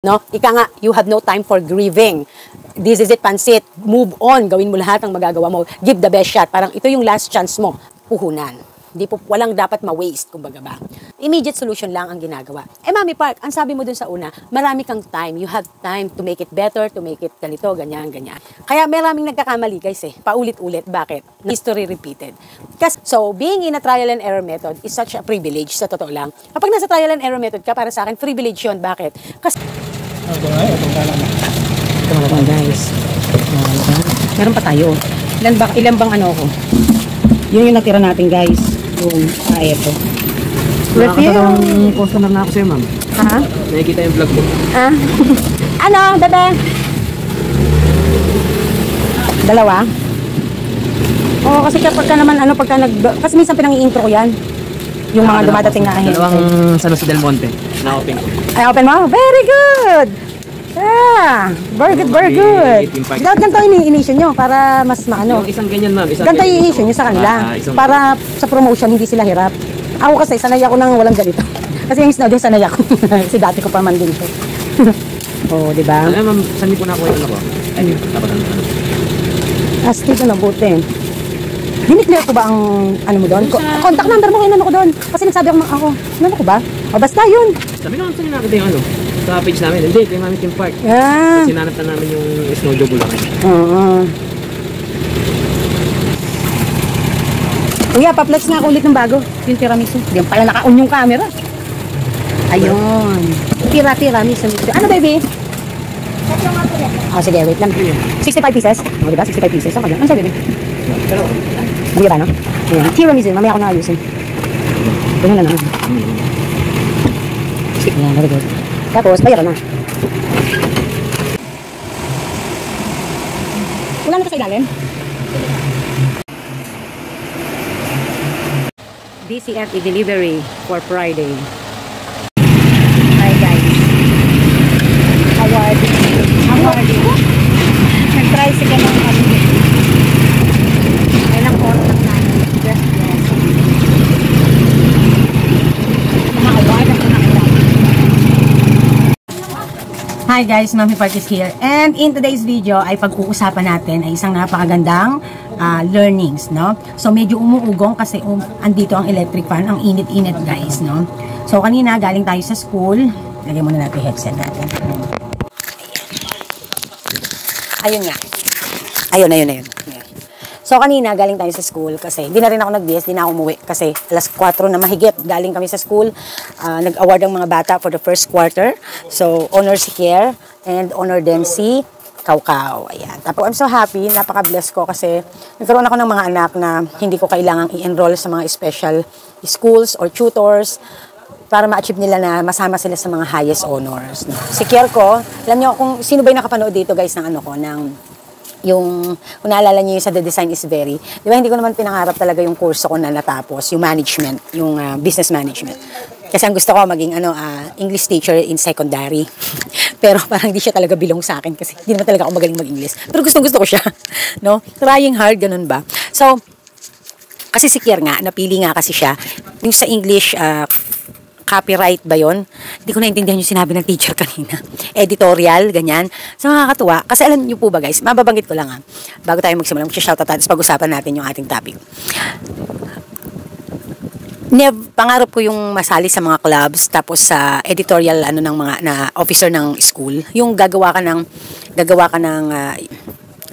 No? Ika nga, you have no time for grieving. This is it, pansit. Move on. Gawin mo lahat ng magagawa mo. Give the best shot. Parang ito yung last chance mo. Puhunan. Walang dapat ma-waste, kumbaga ba. Immediate solution lang ang ginagawa. Mami Park, ang sabi mo dun sa una, marami kang time. You have time to make it better, to make it ganito, ganyan, ganyan. Kaya maraming nagkakamali, guys Paulit-ulit. Bakit? History repeated. So, being in a trial and error method is such a privilege, sa totoo lang. Kapag nasa trial and error method ka, para sa akin, privilege yun. Bakit? Kasi ito mga guys. Meron pa tayo. Ilan bang ano ko? Yun yung natira natin guys. Yung ito. Nakakatawang customer na ako sa'yo, ma'am. Ha? Nakikita yung vlog mo. Ano, bebe? Dalawa? Oo, kasi kapag ka naman, kasi minsan pinang-i-intro ko yan. Yung mga dumadating na ahente. Dalawang San Jose del Monte. Na-open ko. Ay, open mo? Very good! Yeah! Very good, very good. Dapat ganito ini-initial nyo para mas maano. Yung isang ganyan, ma'am. Ganito i-initial nyo sa kanila. Para sa promotion, hindi sila hirap. Ako kasi, sanay ako nang walang ganito. Kasi yung snow din, sanay ako. Kasi dati ko pa man din ito. Oo, diba? Alam, ma'am, saan ko na ako yung ano ko? Ay, dapat ano. Dito na, buti. Diniclear ko ba ang ano mo doon? Contact number mo kayo ko doon. Kasi nagsabi ako, ano ko ba? O basta yun. Sabi ko, saan nakita yung ano? Sa page namin. Hindi, ito yung Mami Kim Park. Kasi nanap na namin yung snow job lang. Oo. Kuya, pa-flex nga ako ulit ng bago. Yung tiramisu. Diyan pala naka-on yung camera. Ayun. Tiramisu. Ano, baby? Sige, wait lang. 65 pieces. O, diba? 65 pieces. Ano sabi, baby? Pero, hindi ba, no? Ayan. Tiramisu. Mamaya ako na-ayusin. Ganun na naman. Ayan, very good. Tapos, bayaran na. Wala na ka sa ilalim? DCF delivery for Friday. Hi guys. Award. Nag-tricycle lang kami. Ay lang oras lang namin. Just yes. Mga award ang pinakita. Hi guys, Mami Park is here. And in today's video ay pag-uusapan natin ay isang napakagandang learnings, no? So medyo umuugong kasi andito ang electric fan, ang init-init guys, no? So kanina galing tayo sa school. Lagyan muna natin headset natin. Ayun nga. Ayun. So kanina galing tayo sa school kasi hindi na rin ako nag-DS, hindi na ako umuwi kasi alas 4 na mahigit galing kami sa school. Nag-award ang mga bata for the first quarter. So honor si Kier and honor din si Kaukaw. Ayan. Tapos I'm so happy, napaka-bless ko kasi nagkaroon ako ng mga anak na hindi ko kailangang i-enroll sa mga special schools or tutors para ma-achieve nila na masama sila sa mga highest honors. Si Kier ko, alam niyo kung sino ba yung nakapanood dito guys ng ano ko, ng yung, kung naalala niyo yung sa The Design is Very, di ba hindi ko naman pinangarap talaga yung kurso ko na natapos, yung management, yung business management. Kasi ang gusto ko maging English teacher in secondary. Pero parang hindi siya talaga bilong sa akin kasi hindi naman talaga ako magaling mag-English. Pero gusto ko siya, no? Trying hard, ganun ba? So, kasi si Kier nga, napili nga kasi siya, yung sa English, copyright ba yun? Hindi ko naintindihan yung sinabi ng teacher kanina. Editorial, ganyan. So, nakakatuwa. Kasi alam niyo po ba guys, mababanggit ko lang bago tayo magsimula, mag-shoutout natin, pag-usapan natin yung ating topic. Pangarap ko yung masali sa mga clubs tapos sa editorial ng mga na officer ng school, yung gagawa ka ng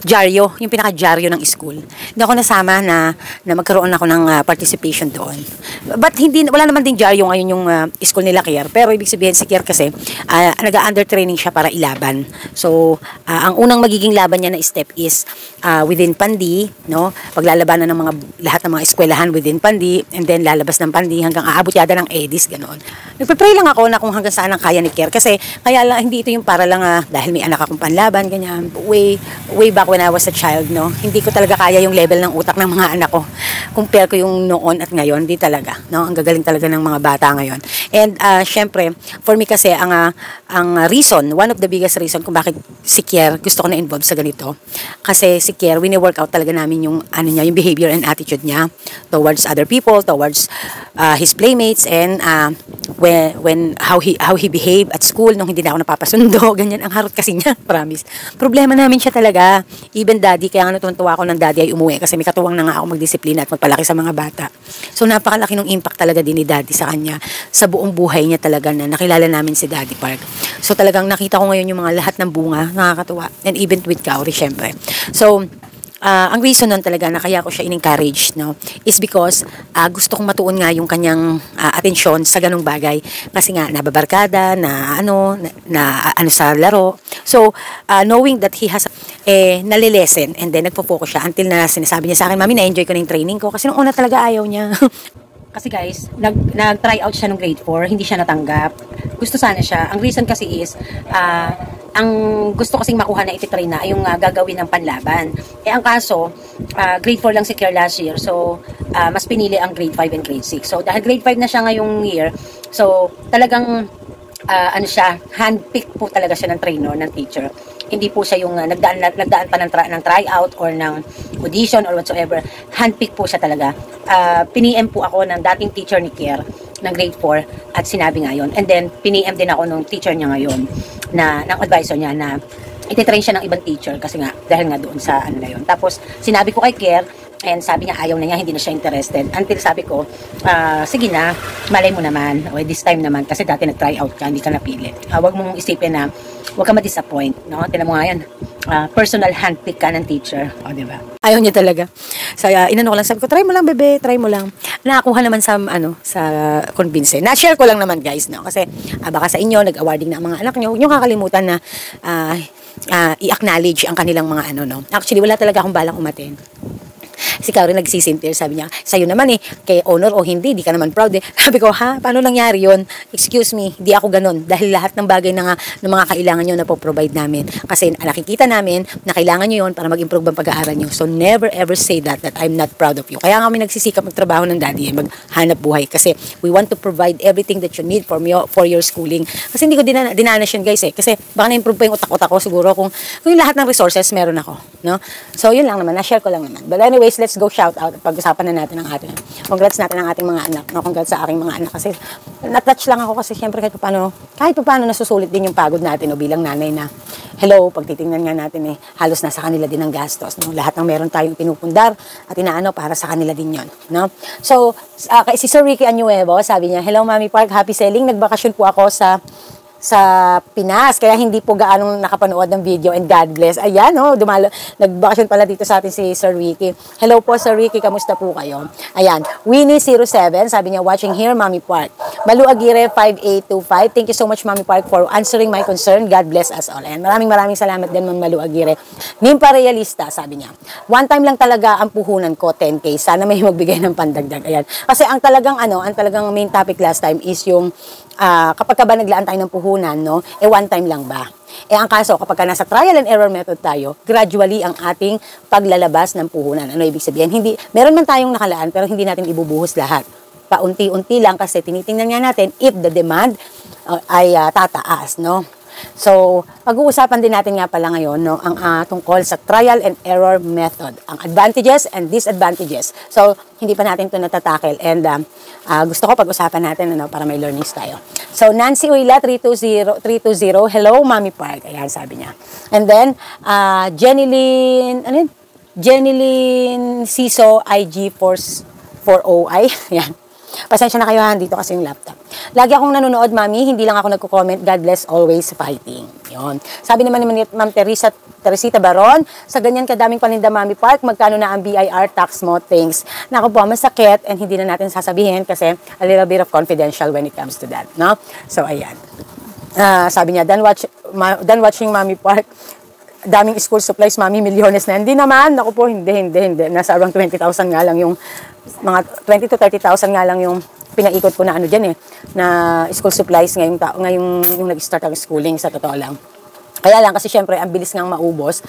dyaryo, yung pinaka-dyaryo ng school. Hindi ako nasama na magkaroon ako ng participation doon. But wala naman din dyaryo ngayon yung school nila Kier. Pero ibig sabihin si Kier kasi nag-under training siya para ilaban. So, ang unang magiging laban niya na step is within Pandi, no? Paglalabanan ng lahat ng mga eskwelahan within Pandi, and then lalabas ng Pandi hanggang aabot yata ng EDIS, ganoon. Nagpe-pray lang ako na kung hanggang saan ang kaya ni Kier kasi kaya lang hindi ito yung para lang dahil may anak akong panlaban, ganyan. Way back when when I was a child, no, hindi ko talaga kaya yung level ng utak ng mga anak ko. Compare ko yung noon at ngayon, di talaga, no? Ang gagaling talaga ng mga bata ngayon. And syempre, for me kasi ang reason, one of the biggest reason kung bakit si Kier gusto ko na involve sa ganito, kasi si Kier, wini-workout talaga namin yung ano niya, yung behavior and attitude niya towards other people, towards his playmates, and when how he behave at school nung hindi na ako napapasundo, ganyan ang harot kasi niya, promise. Problema namin siya talaga. Even daddy, kaya nga natutuwa ako ng daddy ay umuwi kasi may katuwang na nga ako magdisiplina at magpalaki sa mga bata. So napakalaki ng impact talaga din ni daddy sa kanya, sa buong buhay niya talaga na nakilala namin si Daddy Park. So talagang nakita ko ngayon yung mga lahat ng bunga, nakakatuwa. And even with Kauri, syempre. So, ang reason nun talaga na kaya ko siya in-encourage, no, is because gusto kong matuon nga yung kanyang atensyon sa ganung bagay kasi nga nababarkada na ano sa laro. So knowing that he has nalilesen and then nagpo-focus siya until na sinasabi niya sa akin, Mami, na-enjoy ko na yung training ko kasi nung una talaga ayaw niya. Kasi guys, nag-try out siya ng grade 4, hindi siya natanggap. Gusto sana siya. Ang reason kasi is, ang gusto kasing makuha na ititrain na ay yung gagawin ng panlaban. Ang kaso, grade 4 lang si Kier last year. So, mas pinili ang grade 5 and grade 6. So, dahil grade 5 na siya ngayong year, so, talagang, handpick po talaga siya ng trainer, ng teacher. Hindi po siya yung nagdaan pa ng tryout or ng audition or whatsoever. Handpick po siya talaga. Piniem po ako ng dating teacher ni Kier ng grade 4 at sinabi nga yun. And then, piniem din ako ng teacher niya ngayon, ng advisor niya na ititrain siya ng ibang teacher kasi nga, dahil nga doon sa ano na yun. Tapos, sinabi ko kay Kier, and sabi niya ayaw na niya, hindi na siya interested. Until sabi ko, sige na, malay mo naman, o this time naman, kasi dati nag-try out ka, hindi ka napili. Huwag mong isipin na, huwag ka ma-disappoint, no? Tinan mo nga yan, personal handpick ka ng teacher, o diba? Ayaw niya talaga. So, inano ko lang, sabi ko, try mo lang, bebe, try mo lang. Nakakuha naman sa, sa convince. Na-share ko lang naman, guys, no? Kasi, baka sa inyo, nag-awarding na ang mga anak nyo, huwag nyo kakalimutan na, i-acknowledge ang kanilang mga no? Actually, wala talaga akong balang umaten. Si Kauri nagsisintir, sabi niya, sa'yo naman kay honor o hindi, di ka naman proud Sabi ko, paano nangyari yun? Excuse me, di ako ganun. Dahil lahat ng bagay ng mga kailangan nyo na po-provide namin. Kasi nakikita namin na kailangan nyo yun para mag-improve ang pag-aaral nyo. So never ever say that I'm not proud of you. Kaya nga kami nagsisikap magtrabaho ng daddy, maghanap buhay. Kasi we want to provide everything that you need for your schooling. Kasi hindi ko dinanas yun, guys Kasi baka na-improve pa yung utak-utak ko siguro kung yung lahat ng resources meron ako. No? So yun lang naman, na-share ko lang naman. But anyways, let's go shout out at pag-usapan na natin ang ating. Congrats natin ang ating mga anak. No? Congrats sa aking mga anak kasi na-touch lang ako kasi syempre kahit paano nasusulit din yung pagod natin bilang nanay na hello, pag titingnan nga natin halos nasa kanila din ang gastos. No? Lahat ng meron tayong pinupundar at inaano para sa kanila din yon. No? So, si Sir Ricky Anuevo, sabi niya, hello Mami Park, happy selling. Nagbakasyon po ako sa Pinas, kaya hindi po gaanong nakapanood ng video and God bless. Ayan, nagbakasyon pala dito sa atin si Sir Ricky. Hello po Sir Ricky, kamusta po kayo? Ayan, Winnie07, sabi niya, watching here, Mami Park. Malu Aguirre 5825, thank you so much Mami Park for answering my concern. God bless us all. Ayan, maraming salamat din Ma'am Malu Aguirre. Nimpa Realista, sabi niya, one time lang talaga ang puhunan ko, 10K. Sana may magbigay ng pandagdag. Ayan, kasi ang talagang main topic last time is yung kapag ka ba naglaan tayo ng puhunan, no? One time lang ba? Ang kaso, kapag ka nasa trial and error method tayo, gradually ang ating paglalabas ng puhunan. Ano ibig sabihin? Meron man tayong nakalaan, pero hindi natin ibubuhos lahat. Paunti-unti lang kasi tinitingnan nga natin if the demand ay tataas, no? So, pag-uusapan din natin nga pala ngayon ang tungkol sa trial and error method, ang advantages and disadvantages. So, hindi pa natin ito natatakel and gusto ko pag-usapan natin para may learnings tayo. So, Nancy Uila 320, hello Mami Park. Ayan, sabi niya. And then, Jenilyn Siso IG440i. Ayan. Pasensya na kayo dito kasi yung laptop. Lagi akong nanonood, Mami, hindi lang ako nagko-comment. God bless, always fighting. Yun. Sabi naman ni Ma'am Teresita Baron, sa ganyan kadaming paninda, Mami Park, magkano na ang BIR tax mo? Thanks. Naku po, masakit and hindi na natin sasabihin kasi a little bit of confidential when it comes to that. No? So, ayan. Sabi niya, done watching Mami Park, daming school supplies, Mami, milyones na. Hindi naman, naku po, hindi. Nasa around 20,000 nga lang yung mga 20 to 30,000 nga lang yung pinaikot ko na dyan na school supplies ngayong yung nag-start ang schooling sa totoo lang. Kaya lang, kasi syempre, ang bilis ngang maubos,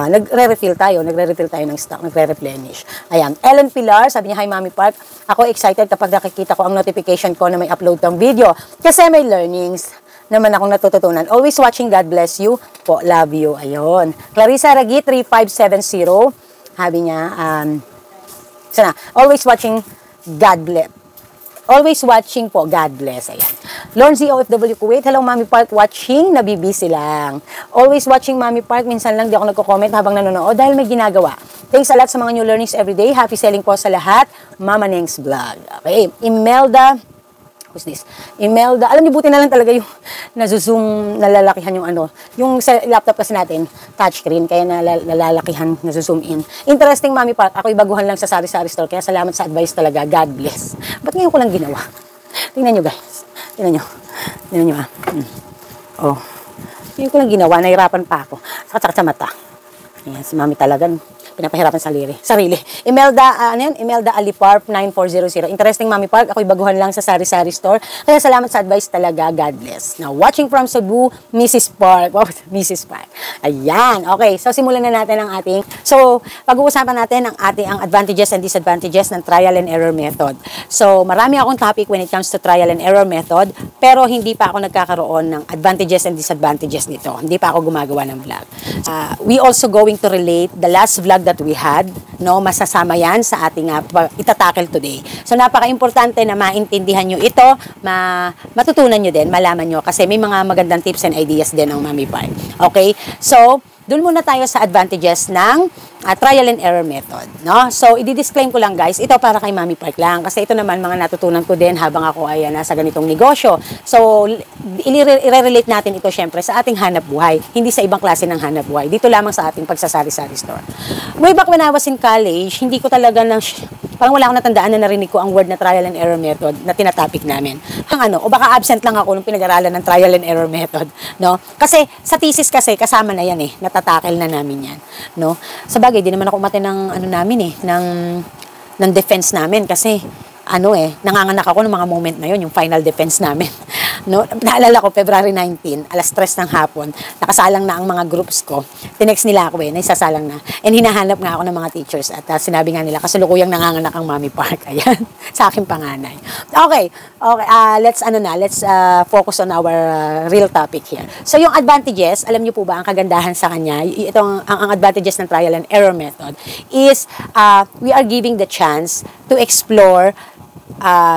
nagre-refill tayo ng stock, nagre-replenish. Ayan, Ellen Pilar, sabi niya, hi Mami Park, ako excited kapag nakikita ko ang notification ko na may upload ng video. Kasi may learnings naman akong natututunan. Always watching, God bless you. Po, love you. Ayun. Clarissa Ragi, 3570, sabi niya, sana, always watching, God bless. Always watching po, God bless. Ayan. Lord Z OFW Kuwait, hello Mami Park, watching, nabibisi lang. Always watching Mami Park, minsan lang di ako nagko-comment habang nanonood dahil may ginagawa. Thanks a lot sa mga new learnings everyday. Happy selling po sa lahat. Mama Neng's Vlog. Okay, Imelda, who's this? Imelda, alam niyo, buti na lang talaga yung nazoom, nalalakihan yung ano. Yung sa laptop kasi natin, touchscreen, kaya nalalakihan, nazoom in. Interesting, Mami Park. Ako'y baguhan lang sa sari-sari store, kaya salamat sa advice talaga. God bless. Ba't ngayon ko lang ginawa? Tingnan nyo, guys. Tingnan nyo. Tingnan nyo, Oh. Ngayon ko lang ginawa, nahirapan pa ako. Sakit sa mata. Ayan, si Mami talaga, pinapahirapan sarili. Imelda, Imelda Aliparp 9400. Interesting, Mami Park. Ako'y baguhan lang sa sari-sari store. Kaya salamat sa advice talaga. God bless. Now, watching from Cebu, Mrs. Park. Wow, Mrs. Park. Ayan. Okay, so simulan na natin ang ating. So, pag-uusapan natin ang advantages and disadvantages ng trial and error method. So, marami akong topic when it comes to trial and error method, pero hindi pa ako nagkakaroon ng advantages and disadvantages nito. Hindi pa ako gumagawa ng vlog. We also going to relate the last vlog that we had, no, masasama yan sa ating itatackle today. So, napaka-importante na maintindihan nyo ito, matutunan nyo din, malaman nyo, kasi may mga magandang tips and ideas din ang Mami Park. Okay? So, doon muna tayo sa advantages ng trial and error method, no? So, i-disclaim ko lang, guys, ito para kay Mami Park lang, kasi ito naman mga natutunan ko din habang ako ay nasa ganitong negosyo. So, i-relate natin ito syempre sa ating hanap buhay, hindi sa ibang klase ng hanap buhay. Dito lamang sa ating pagsasari-sari store. Way back when I was in college, hindi ko talaga parang wala akong natandaan na narinig ko ang word na trial and error method na tinatopic namin. O baka absent lang ako nung pinag-aralan ng trial and error method, no? Kasi sa thesis kasi kasama na yan natatackle na namin yan, no? Sa bagay, di naman ako umate ng namin ng defense namin kasi nanganganak ako ng mga moment na yon, yung final defense namin. No, naalala ko, February 19, alas 3 ng hapon, nakasalang na ang mga groups ko. Tinext nila ako naisasalang na. And hinahanap nga ako ng mga teachers at sinabi nga nila, kasalukuyang nanganganak ang Mami Park. Ayan, sa aking panganay. Okay, let's focus on our real topic here. So, yung advantages, alam niyo po ba, ang kagandahan sa kanya, ang advantages ng trial and error method is we are giving the chance to explore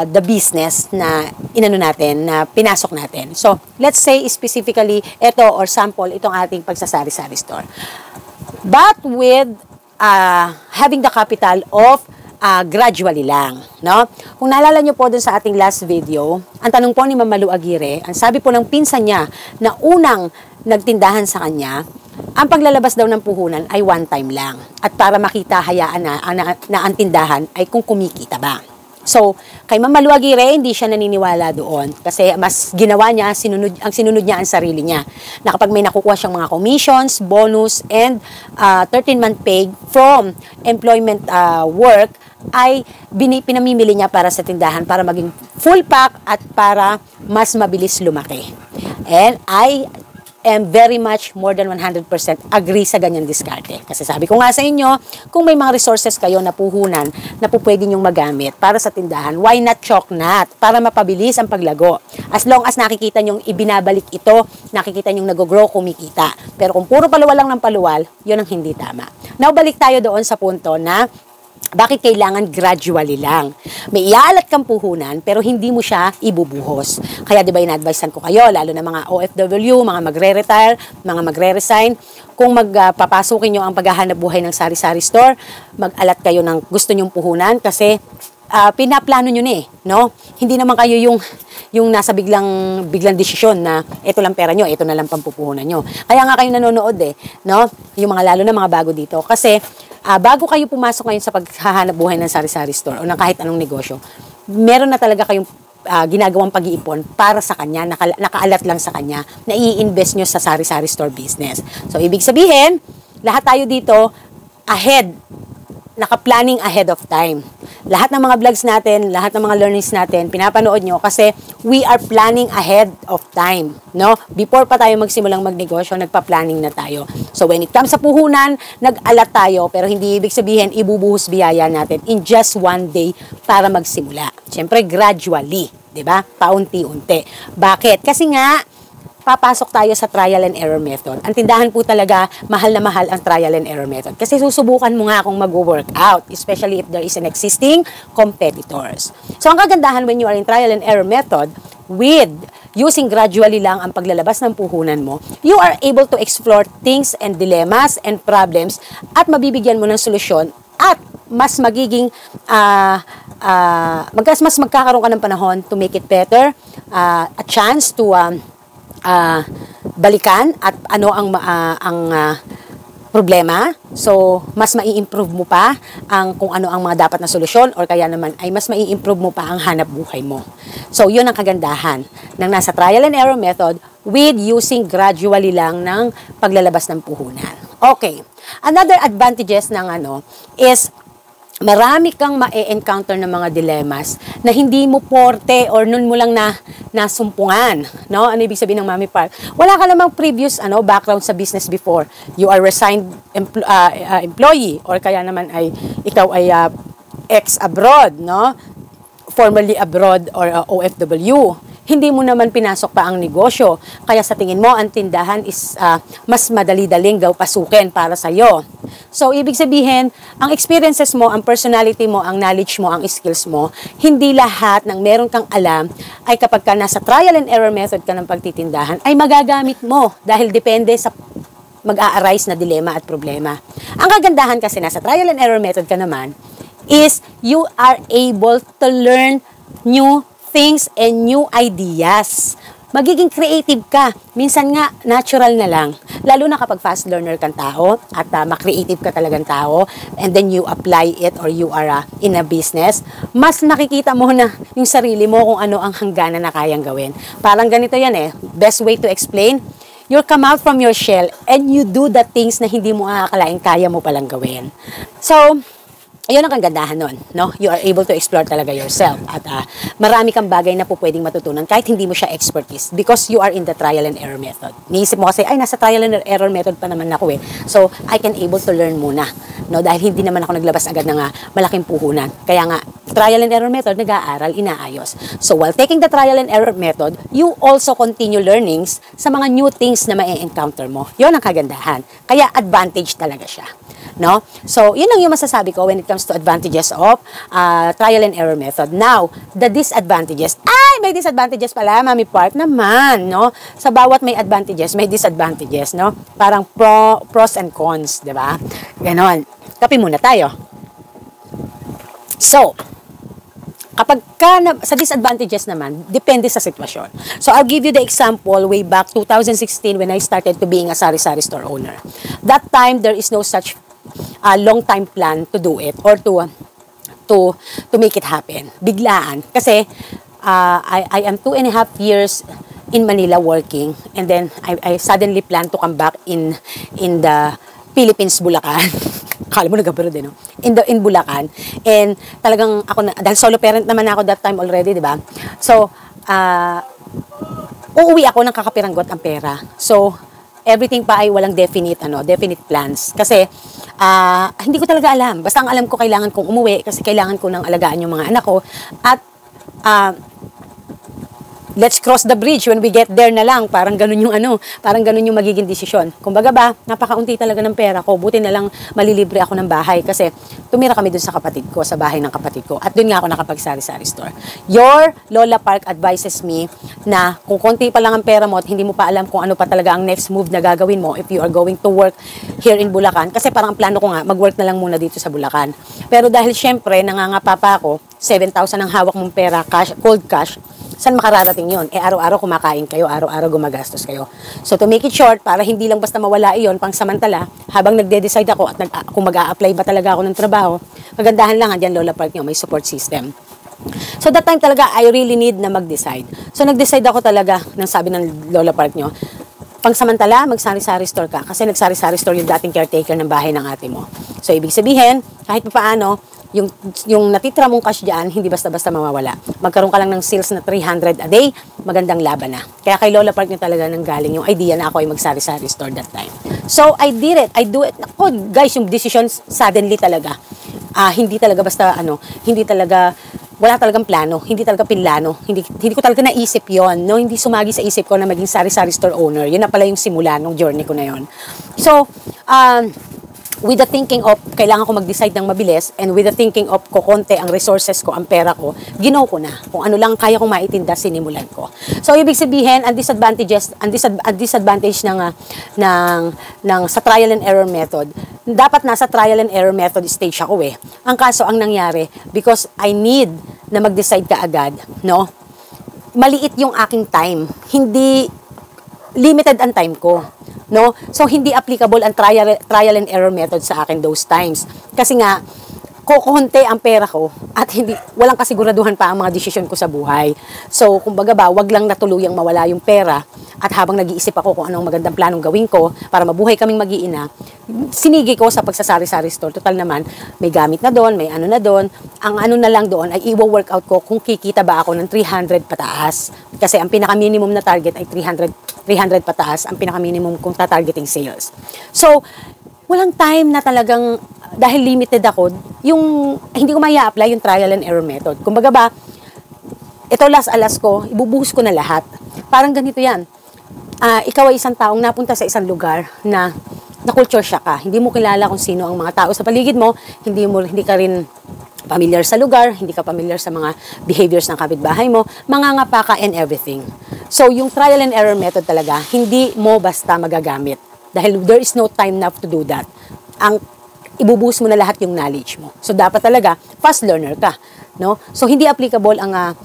the business na na pinasok natin. So, let's say specifically ito or sample itong ating pagsasari-sari store. But with having the capital of gradually lang, no? Kung naalala nyo po dun sa ating last video, ang tanong po ni Ma'am Malu Aguirre, ang sabi po ng pinsan niya na unang nagtindahan sa kanya, ang paglalabas daw ng puhunan ay one time lang. At para makita, hayaan na ang tindahan ay kung kumikita ba. So, kay Ma'am Malu Aguirre, hindi siya naniniwala doon. Kasi mas ginawa niya, sinunod niya ang sarili niya. Na kapag may nakukuha siyang mga commissions, bonus, and 13-month pay from employment work, ay pinamimili niya para sa tindahan para maging full pack at para mas mabilis lumaki. And I am very much more than 100% agree sa ganyan diskarte. Kasi sabi ko nga sa inyo, kung may mga resources kayo na puhunan na po pwede nyong magamit para sa tindahan, why not chalk nut? Para mapabilis ang paglago. As long as nakikita nyong ibinabalik ito, nakikita nyong nag-grow, kumikita. Pero kung puro paluwal lang ng paluwal, yun ang hindi tama. Now, balik tayo doon sa punto na bakit kailangan gradually lang? May iaalat kang puhunan, pero hindi mo siya ibubuhos. Kaya di ba ina-advisean ko kayo, lalo na mga OFW, mga magre-retire, mga magre-resign, kung magpapasukin nyo ang paghahanap buhay ng sari-sari store, mag-alat kayo ng gusto nyong puhunan kasi pinaplano nyo no? Hindi naman kayo yung nasa biglang desisyon na ito lang pera nyo, ito na lang pampupuhunan nyo. Kaya nga kayo nanonood no? Yung mga lalo na mga bago dito. Kasi bago kayo pumasok ngayon sa paghahanap buhay ng sari-sari store o ng kahit anong negosyo, meron na talaga kayong ginagawang pag-iipon para sa kanya, nakaalat lang sa kanya, na i-invest nyo sa sari-sari store business. So, ibig sabihin, lahat tayo dito ahead naka-planning ahead of time. Lahat ng mga vlogs natin, lahat ng mga learnings natin, pinapanood nyo kasi we are planning ahead of time. No? Before pa tayo magsimulang magnegosyo, nagpa-planning na tayo. So when it comes sa puhunan, nag-alat tayo, pero hindi ibig sabihin ibubuhos biyaya natin in just one day para magsimula. Siyempre, gradually. 'Di ba? Paunti-unti. Bakit? Kasi nga, papasok tayo sa trial and error method. Ang tindahan po talaga, mahal na mahal ang trial and error method. Kasi susubukan mo nga kung mag-work out, especially if there is an existing competitors. So, ang kagandahan when you are in trial and error method, with using gradually lang ang paglalabas ng puhunan mo, you are able to explore things and dilemmas and problems at mabibigyan mo ng solusyon at mas magiging mas magkakaroon ka ng panahon to make it better, a chance to balikan at ano ang problema. So, mas mai-improve mo pa kung ano ang mga dapat na solusyon or kaya naman ay mas mai-improve mo pa ang hanap buhay mo. So, yun ang kagandahan ng nasa trial and error method with using gradually lang ng paglalabas ng puhunan. Okay. Another advantages ng is marami kang ma-encounter ng mga dilemmas na hindi mo porte or nun mo lang nasumpungan. No? Ano ibig sabihin ng Mami Park? Wala ka namang previous background sa business before. You are resigned employee or kaya naman ay ikaw ay ex-abroad, no? Formerly abroad or OFW. Hindi mo naman pinasok pa ang negosyo. Kaya sa tingin mo, ang tindahan is mas madali-daling pasukin para sa'yo. So, ibig sabihin, ang experiences mo, ang personality mo, ang knowledge mo, ang skills mo, hindi lahat ng meron kang alam ay kapag ka nasa trial and error method ka ng pagtitindahan, ay magagamit mo dahil depende sa mag-a-arise na dilema at problema. Ang kagandahan kasi nasa trial and error method ka naman is you are able to learn new things and new ideas. Magiging creative ka. Minsan nga, natural na lang. Lalo na kapag fast learner kang tao at ma-creative ka talagang tao and then you apply it or you are in a business, mas nakikita mo na yung sarili mo kung ano ang hangganan na kayang gawin. Parang ganito yan Best way to explain, you come out from your shell and you do the things na hindi mo aakalain kaya mo palang gawin. So, ayun ang kagandahan nun, no? You are able to explore talaga yourself at marami kang bagay na po pwedeng matutunan kahit hindi mo siya expertise because you are in the trial and error method. Niisip mo kasi, ay, nasa trial and error method pa naman ako So, I can able to learn muna, no? Dahil hindi naman ako naglabas agad ng malaking puhunan. Kaya nga, trial and error method, nag-aaral, inaayos. So, while taking the trial and error method, you also continue learnings sa mga new things na ma-encounter mo. Yun ang kagandahan. Kaya advantage talaga siya. No? So, yun lang yung masasabi ko when it comes to advantages of trial and error method. Now, the disadvantages. Ay, may disadvantages pala, Mami Park naman, no? Sa bawat may advantages, may disadvantages, no? Parang pros and cons, di ba? Ganon. Kape muna tayo. So, kapag sa disadvantages naman, depende sa sitwasyon. So, I'll give you the example way back 2016 when I started to being a sari-sari store owner. That time, there is no such long-time plan to do it or to make it happen. Biglaan. Kasi, I am 2.5 years in Manila working and then I suddenly plan to come back in the Philippines, Bulacan. Kala mo nag-abroad no? In Bulacan. And talagang ako dahil solo parent naman ako that time already, di ba? So, uuwi ako ng kakapiranggot ang pera. So, everything pa ay walang definite plans. Kasi, hindi ko talaga alam. Basta ang alam ko, kailangan kong umuwi kasi kailangan ko nang alagaan yung mga anak ko. At, let's cross the bridge when we get there na lang. Parang ganun yung magiging desisyon. Kumbaga ba, napakaunti talaga ng pera ko. Buti na lang malilibre ako ng bahay kasi tumira kami dun sa kapatid ko, sa bahay ng kapatid ko. At dun nga ako nakapag-sari-sari store. Your Lola Park advises me na kung konti pa lang ang pera mo at hindi mo pa alam kung ano pa talaga ang next move na gagawin mo if you are going to work here in Bulacan. Kasi parang ang plano ko nga, mag-work na lang muna dito sa Bulacan. Pero dahil syempre, nangangapa pa ako, 7,000 ang hawak mong pera, cash, cold cash, saan makararating yun? Araw-araw kumakain kayo, araw-araw gumagastos kayo. So, to make it short, para hindi lang basta mawala iyon, pang samantala, habang nagde-decide ako at kung mag-a-apply ba talaga ako ng trabaho, magandahan lang, andyan Lola Park nyo, may support system. So, that time talaga, I really need na mag-decide. So, nag-decide ako talaga, nang sabi ng Lola Park nyo, pangsamantala, mag-sari-sari store ka. Kasi nag-sari-sari store yung dating caretaker ng bahay ng ate mo. So, ibig sabihin, kahit pa paano, yung natitira mong cash dyan, hindi basta-basta mawawala. Magkaroon ka lang ng sales na 300 a day, magandang laban na. Kaya kay Lola Park niya talaga nang galing yung idea na ako ay mag-sari-sari store that time. So, I did it. I do it. Ako, guys, yung decision suddenly talaga. Hindi talaga basta, hindi talaga, wala talagang plano, hindi talaga pinlano, hindi ko talaga naisip yon, no? Hindi sumagi sa isip ko na maging sari-sari store owner. Yun na pala yung simula ng journey ko na yon. So, with the thinking of kailangan ko mag-decide ng mabilis, and with the thinking of kukonte ang resources ko, ang pera ko, ginaw ko na. Kung ano lang kaya kong maitinda, sinimulan ko. So, ibig sabihin, ang disadvantage ng sa trial and error method, dapat nasa trial and error method stage ako eh. Ang kaso, ang nangyari, because I need na mag-decide ka agad, no? Maliit yung aking time. Hindi limited ang time ko, no? So, hindi applicable ang trial and error method sa akin those times. Kasi nga, kukunti ang pera ko at walang kasiguraduhan pa ang mga desisyon ko sa buhay. So, kumbaga ba, wag lang natuluyang mawala yung pera at habang nag-iisip ako kung anong magandang planong gawin ko para mabuhay kaming mag-iina, sinigi ko sa pagsasari-sari store. Total naman, may gamit na doon, may ano na doon. Ang ano na lang doon ay i-workout ko kung kikita ba ako ng 300 pataas. Kasi ang pinaka-minimum na target ay 300 pataas, ang pinaka-minimum kung tatargeting sales. So, walang time na talagang, dahil limited ako, hindi ko maya apply yung trial and error method. Kumbaga ba, ito alas ko, ibubuhos ko na lahat. Parang ganito yan. Ikaw ay isang taong napunta sa isang lugar na culture shock ka. Hindi mo kilala kung sino ang mga tao sa paligid mo, hindi ka rin familiar sa lugar, hindi ka familiar sa mga behaviors ng kapitbahay mo, mangangapa ka and everything. So, yung trial and error method talaga, hindi mo basta magagamit. Dahil there is no time now to do that. Ang ibubuhos mo na lahat yung knowledge mo. So, dapat talaga, fast learner ka. No? So, hindi applicable ang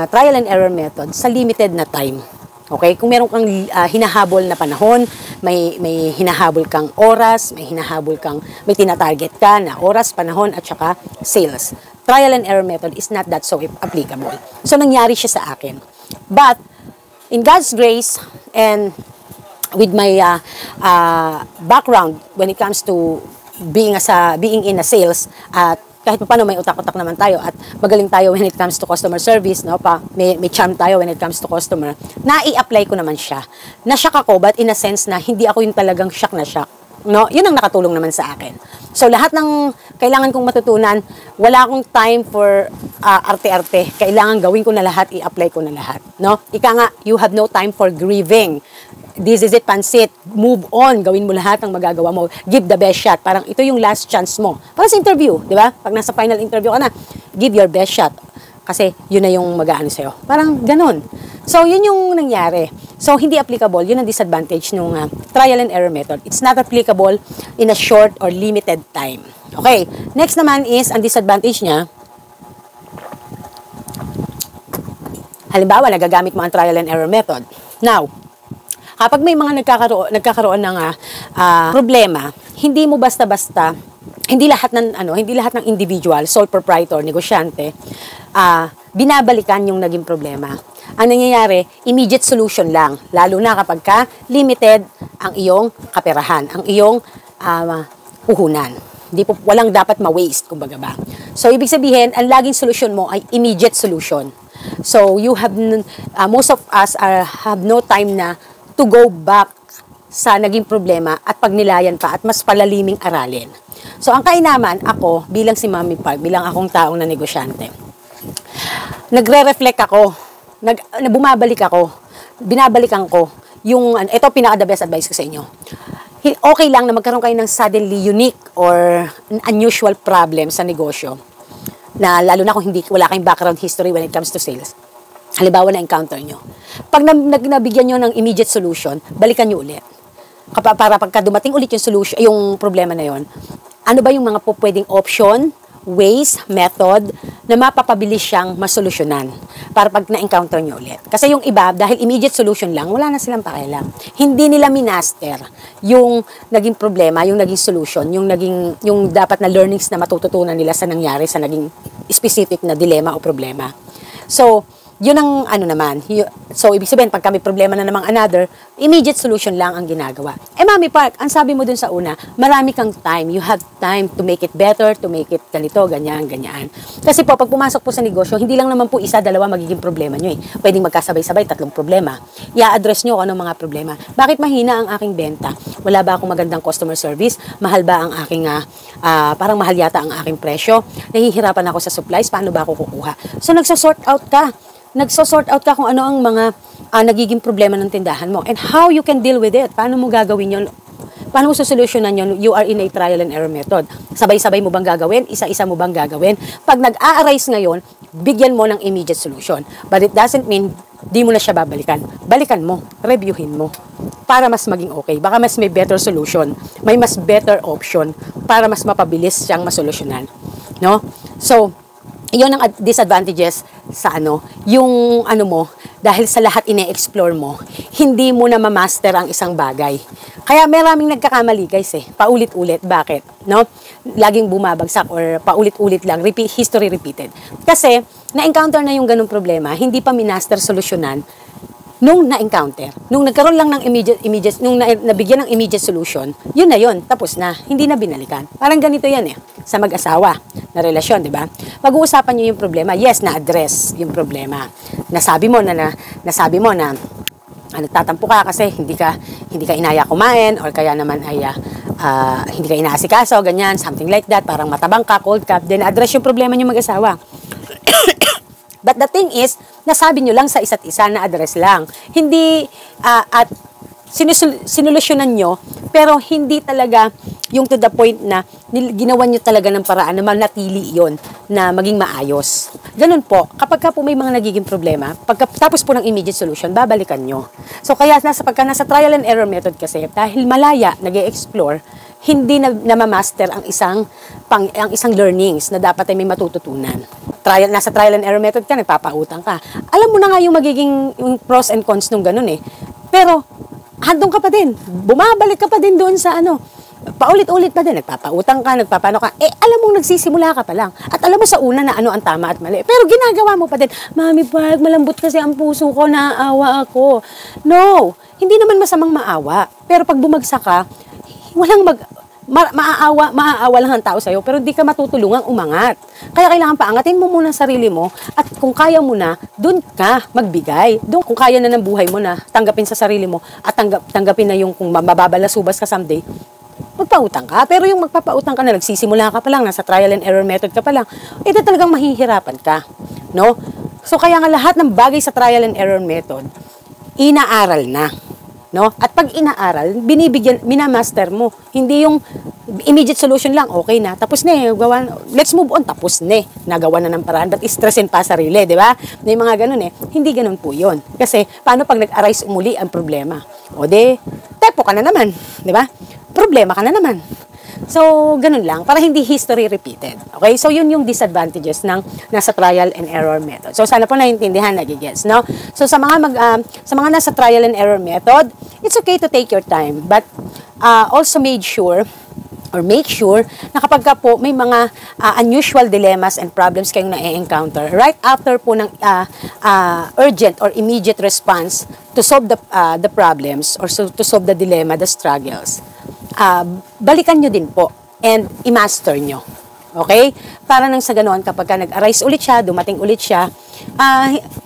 trial and error method sa limited na time. Okay? Kung meron kang hinahabol na panahon, may hinahabol kang oras, may tinatarget ka na oras, panahon, at saka sales. Trial and error method is not that so applicable. So, nangyari siya sa akin. But, in God's grace, and with my background when it comes to being in a sales, at kahit pa paano may utak-utak naman tayo at magaling tayo when it comes to customer service, no? May charm tayo when it comes to customer. Nai-apply ko naman siya. Na-shock ako, but in a sense na hindi ako yung talagang shock na shock. No? Yun ang nakatulong naman sa akin. So, lahat ng kailangan kong matutunan, wala akong time for arte-arte. Kailangan gawin ko na lahat, i-apply ko na lahat. No? Ika nga, you have no time for grieving. This is it, pansit. Move on. Gawin mo lahat ng magagawa mo. Give the best shot. Parang ito yung last chance mo. Para sa interview, di ba? Pag nasa final interview ka na, give your best shot. Kasi yun na yung mag-aano sa'yo. Parang ganun. So, yun yung nangyari. So, hindi applicable. Yun ang disadvantage ng trial and error method. It's not applicable in a short or limited time. Okay. Next naman is, ang disadvantage niya, halimbawa, nagagamit mo ang trial and error method. Now, kapag may mga nagkakaroon ng problema, hindi mo basta-basta, hindi lahat ng individual, sole proprietor, negosyante, binabalikan yung naging problema. Ang nangyayari, immediate solution lang, lalo na kapag limited ang iyong kaperahan, ang iyong puhunan. Walang dapat ma-waste, kumbaga ba. So, ibig sabihin, ang laging solusyon mo ay immediate solution. So, most of us have no time na to go back sa naging problema at pagnilayan pa at mas palaliming aralin. So, ang kainaman, ako, bilang si Mami Park, bilang akong taong na negosyante, nagre-reflect ako, binabalikan ko, ito pinaka-the best advice ko sa inyo. Okay lang na magkaroon kayo ng suddenly unique or unusual problem sa negosyo, na lalo na kung wala kayong background history when it comes to sales. Halimbawa na-encounter nyo. Pag nabigyan nyo ng immediate solution, balikan nyo ulit. Para pagka dumating ulit yung problema na yon, ano ba yung mga pwedeng option, ways, method, na mapapabilis siyang masolusyonan para pag na-encounter nyo ulit. Kasi yung iba, dahil immediate solution lang, wala na silang pakialam. Hindi nila minaster yung naging problema, yung naging solution, yung dapat na learnings na matututunan nila sa nangyari, sa naging specific na dilema o problema. So, yun ang ano naman. So, ibig sabihin, pagka may problema na namang another, immediate solution lang ang ginagawa. Mami Park, ang sabi mo dun sa una, marami kang time. You have time to make it better, to make it ganito, ganyan, ganyan. Kasi po, pag pumasok po sa negosyo, hindi lang naman po isa, dalawa magiging problema nyo eh. Pwedeng magkasabay-sabay, 3 problema. I-address nyo kung anong mga problema. Bakit mahina ang aking benta? Wala ba akong magandang customer service? Mahal ba ang aking, parang mahal yata ang aking presyo? Nahihirapan ako sa supplies, paano ba ako kukuha? So, nagsasort out ka. Nagsosort out ka kung ano ang mga nagiging problema ng tindahan mo and how you can deal with it. Paano mo gagawin yon? Paano mo susolusyonan yon? You are in a trial and error method. Sabay-sabay mo bang gagawin? Isa-isa mo bang gagawin? Pag nag-a-arise ngayon, bigyan mo ng immediate solution. But it doesn't mean di mo na siya babalikan. Balikan mo, reviewin mo para mas maging okay. Baka mas may better solution, may mas better option para mas mapabilis siyang masolusyonan. No? So, yun ang disadvantages sa yung mo, dahil sa lahat ine-explore mo, hindi mo na ma-master ang isang bagay. Kaya maraming nagkakamali guys paulit-ulit. Bakit? No? Laging bumabagsak or paulit-ulit lang, history repeated. Kasi, na-encounter na yung ganung problema, hindi pa minaster solusyonan nung na-encounter. Nung nagkaroon lang ng immediate, nung nabigyan ng immediate solution, yun na yun, tapos na, hindi na binalikan. Parang ganito yan sa mag-asawa na relasyon, di ba? Pag-uusapan nyo yung problema, yes, na-address yung problema. Nasabi mo na nagtatampo ka kasi hindi ka inaya kumain or kaya naman ay hindi ka inaasikaso, ganyan, something like that, parang matabang ka, cold ka, then address yung problema nyo mag-asawa. But the thing is, nasabi nyo lang sa isa't isa na address lang. Hindi, at sinulusyonan nyo, pero hindi talaga yung to the point na ginawa nyo talaga ng paraan na manatili yon na maging maayos. Ganun po, kapag po may mga nagiging problema, pagkatapos po ng immediate solution, babalikan nyo. So kaya pagka nasa trial and error method kasi, dahil malaya, nag-e-explore, hindi na ma-master ang isang learnings na dapat ay may matututunan. Nasa trial and error method ka, nagpapautang ka. Alam mo na nga yung magiging yung pros and cons nung ganun Pero, handong ka pa din. Bumabalik ka pa din doon sa paulit-ulit pa din. Nagpapautang ka, nagpapano ka. Alam mo, nagsisimula ka pa lang. At alam mo sa una na ano ang tama at mali. Pero ginagawa mo pa din. Mami Park, malambot kasi ang puso ko, naaawa ako. No, hindi naman masamang maawa. Pero pag bumagsak ka, walang maaawa lang ang tao sa'yo, pero hindi ka matutulungang umangat. Kaya kailangan paangatin mo muna ang sarili mo, at kung kaya mo na, dun ka magbigay. Kung kaya na ng buhay mo na, tanggapin sa sarili mo, at tanggapin na yung kung mababalasubas ka someday, magpautang ka. Pero yung magpapautang ka na, nagsisimula ka pa lang, nasa trial and error method ka pa lang, talagang mahihirapan ka. No? So kaya nga lahat ng bagay sa trial and error method, inaaral na. No? At pag inaaral, minamaster mo. Hindi yung immediate solution lang, okay na, tapos na let's move on, tapos na nagawa na ng paraan, but stressin pa sarili, di ba? May mga ganun hindi ganun po yun. Kasi, paano pag nag-arise umuli ang problema? O tepo ka na naman, di ba? Problema ka na naman. So, ganun lang, para hindi history repeated. Okay? So, yun yung disadvantages ng nasa trial and error method. So, sana po naintindihan, nagigets, no? So, sa mga nasa trial and error method, it's okay to take your time, but also make sure na kapag ka po may mga unusual dilemmas and problems kayong na-encounter, right after po ng urgent or immediate response to solve the problems or to solve the dilemma, the struggles, balikan nyo din po and i-master nyo. Okay? Para nang sa ganoon, kapag ka nag-arise ulit siya, dumating ulit siya,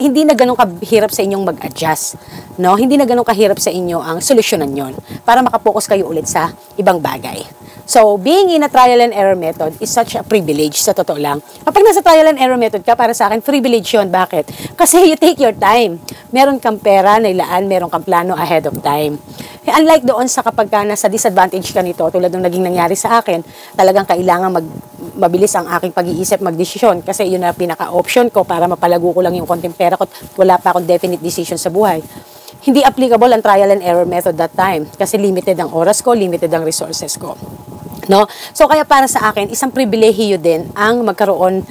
hindi na ganun kahirap sa inyong mag-adjust. No? Hindi na ganun kahirap sa inyo ang solusyonan yon para makapokus kayo ulit sa ibang bagay. So, being in a trial and error method is such a privilege, sa totoo lang. Kapag nasa trial and error method ka, para sa akin, privilege yun. Bakit? Kasi you take your time. Meron kang pera na ilaan, meron kang plano ahead of time. Unlike doon sa kapag ka nasa disadvantage ka nito, tulad ng naging nangyari sa akin, talagang kailangan mabilis ang aking pag-iisip, magdesisyon. Kasi yun na pinaka-option ko para mapalago ko lang yung konting pera ko. Wala pa akong definite decision sa buhay. Hindi applicable ang trial and error method that time. Kasi limited ang oras ko, limited ang resources ko. No? So kaya para sa akin, isang pribilehiyo din ang magkaroon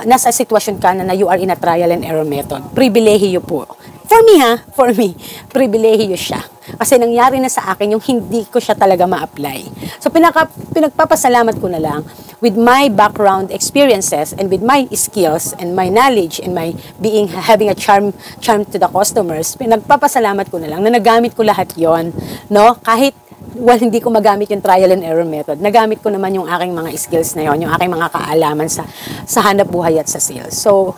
nasa sitwasyon ka na you are in a trial and error method. Pribilehiyo po. For me, pribilehiyo siya. Kasi nangyari na sa akin yung hindi ko siya talaga ma-apply. So pinagpapasalamat ko na lang with my background experiences and with my skills and my knowledge and my having a charm to the customers, pinagpapasalamat ko na lang na nagamit ko lahat yon, no? Kahit hindi ko magamit yung trial and error method, nagamit ko naman yung aking mga skills na yon, yung aking mga kaalaman sa hanap buhay at sa sales. So,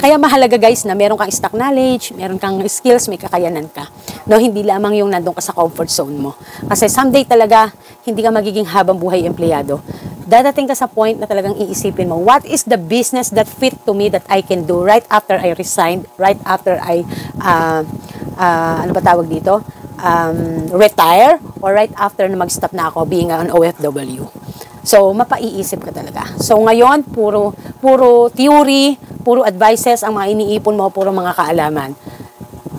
kaya mahalaga guys na meron kang stock knowledge, meron kang skills, may kakayanan ka. No, hindi lamang yung nandun ka sa comfort zone mo. Kasi someday talaga, hindi ka magiging habang buhay empleyado. Dadating ka sa point na talagang iisipin mo, what is the business that fit to me that I can do right after I resigned, right after I, ano ba tawag dito? Retire, or right after na mag-stop na ako being an OFW. So, mapaiisip ka talaga. So, ngayon, puro theory, puro advices ang mga iniipon mo, puro mga kaalaman.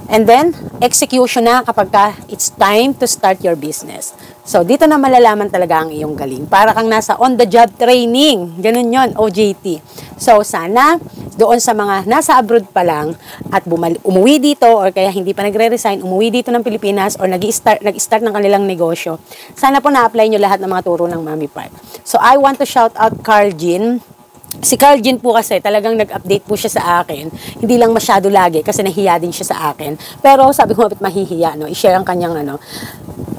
And then, execution na kapag it's time to start your business. So, dito na malalaman talaga ang iyong galing. Para kang nasa on-the-job training. Ganun yon, OJT. So, sana, doon sa mga nasa abroad pa lang at umuwi dito or kaya hindi pa nagre-resign, umuwi dito ng Pilipinas or nag-start ng kanilang negosyo, sana po na-apply nyo lahat ng mga turo ng Mami Park. So, I want to shout out Carl Jean. Si Carl Jean po kasi talagang nag-update po siya sa akin. Hindi lang masyado lagi kasi nahiya din siya sa akin. Pero sabi ko, mapit mahihiya, no? I-share ang kanyang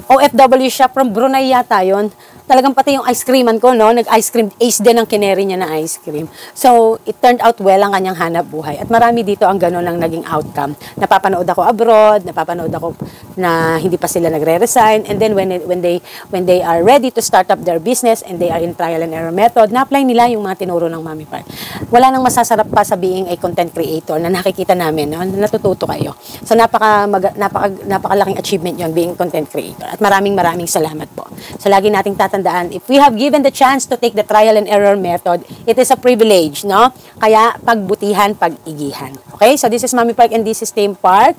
OFW siya, from Brunei yata yun. Talagang pati yung ice creaman ko, no? Nag-ice cream, ace din ang kineri niya na ice cream. So, it turned out well ang kanyang hanap buhay. At marami dito ang gano'n ang naging outcome. Napapanood ako abroad, napapanood ako na hindi pa sila nagre-resign. And then, when they are ready to start up their business and they are in trial and error method, na-apply nila yung mga tinuro ng Mami Park. Wala nang masasarap pa sa being a content creator na nakikita namin, no? Natututo kayo. So, napakalaking achievement yon being content creator. At maraming salamat po. So, lagi nating tatandaan, if we have given the chance to take the trial and error method, it is a privilege, no? Kaya, pagbutihan, pag-igihan. Okay? So, this is Mami Park and this is Tame Park.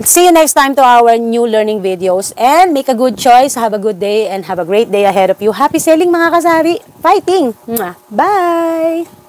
See you next time to our new learning videos. And make a good choice. Have a good day and have a great day ahead of you. Happy selling mga kasari. Fighting! Bye!